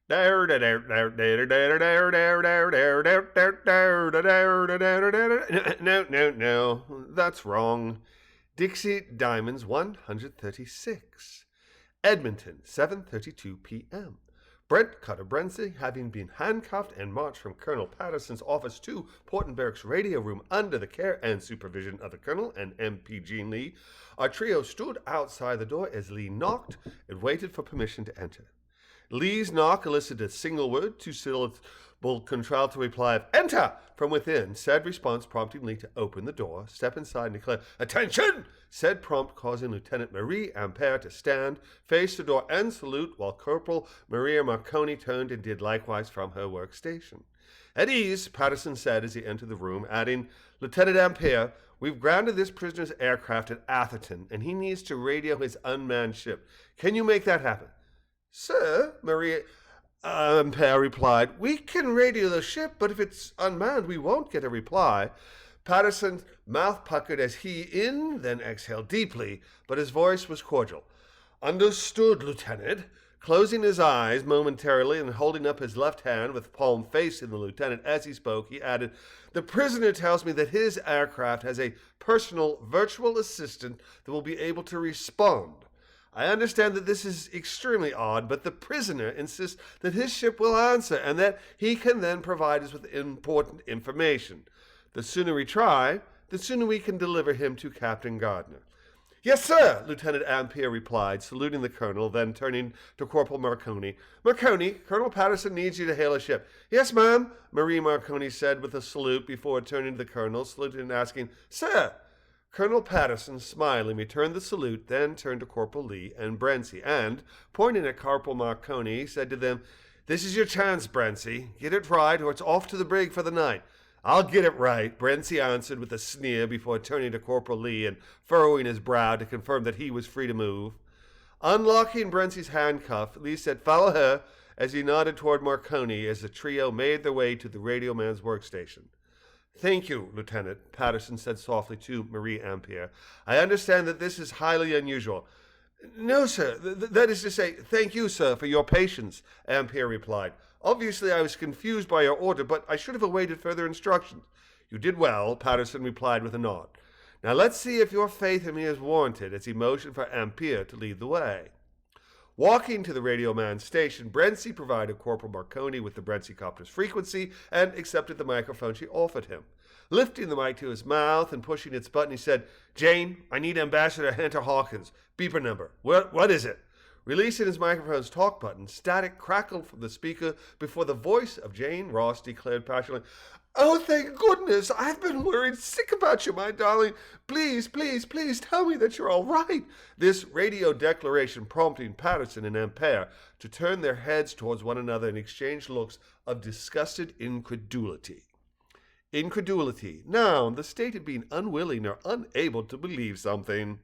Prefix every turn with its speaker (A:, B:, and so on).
A: No, that's wrong. Dixie Diamonds 136. Edmonton, 7:32 p.m. Brent Cutter Brency, having been handcuffed and marched from Colonel Patterson's office to Portenberg's radio room under the care and supervision of the Colonel and MP Jean Lee, our trio stood outside the door as Lee knocked and waited for permission to enter. Lee's knock elicited a single word, two-syllable contralto reply of "Enter!" from within, said response prompting Lee to open the door, step inside and declare "Attention!" Said prompt causing Lieutenant Marie Ampere to stand, face the door and salute while Corporal Maria Marconi turned and did likewise from her workstation. At ease, Patterson said as he entered the room, adding, "Lieutenant Ampere, we've grounded this prisoner's aircraft at Atherton, and he needs to radio his unmanned ship. Can you make that happen?" "Sir," Maria Ampere replied, "we can radio the ship, but if it's unmanned, we won't get a reply." Patterson's mouth puckered as he then exhaled deeply, but his voice was cordial. "Understood, Lieutenant." Closing his eyes momentarily and holding up his left hand with palm facing the lieutenant as he spoke, he added, "The prisoner tells me that his aircraft has a personal virtual assistant that will be able to respond. I understand that this is extremely odd, but the prisoner insists that his ship will answer and that he can then provide us with important information. The sooner we try, the sooner we can deliver him to Captain Gardner." "Yes, sir," Lieutenant Ampere replied, saluting the colonel, then turning to Corporal Marconi. "Marconi, Colonel Patterson needs you to hail a ship." "Yes, ma'am," Marie Marconi said with a salute before turning to the colonel, saluting and asking, "Sir?" Colonel Patterson, smiling, returned the salute, then turned to Corporal Lee and Brency, and, pointing at Corporal Marconi, said to them, "This is your chance, Brency. Get it right, or it's off to the brig for the night." "I'll get it right," Brency answered with a sneer before turning to Corporal Lee and furrowing his brow to confirm that he was free to move. Unlocking Brency's handcuff, Lee said, "Follow her," as he nodded toward Marconi as the trio made their way to the radio man's workstation. "Thank you, Lieutenant," Patterson said softly to Marie Ampere. "I understand that this is highly unusual." "No, sir. That is to say, thank you, sir, for your patience," Ampere replied. "Obviously, I was confused by your order, but I should have awaited further instructions." "You did well," Patterson replied with a nod. "Now let's see if your faith in me is warranted," as he motioned for Ampere to lead the way. Walking to the radio man's station, Brency provided Corporal Marconi with the Brency copter's frequency and accepted the microphone she offered him. Lifting the mic to his mouth and pushing its button, he said, "Jane, I need Ambassador Hunter Hawkins. Beeper number. What is it?" Releasing his microphone's talk button, static crackled from the speaker before the voice of Jane Ross declared passionately, "Oh, thank goodness! I've been worried sick about you, my darling. Please, please, please tell me that you're all right." This radio declaration prompting Patterson and Ampere to turn their heads towards one another and exchange looks of disgusted incredulity. Incredulity, noun, the state of being unwilling or unable to believe something.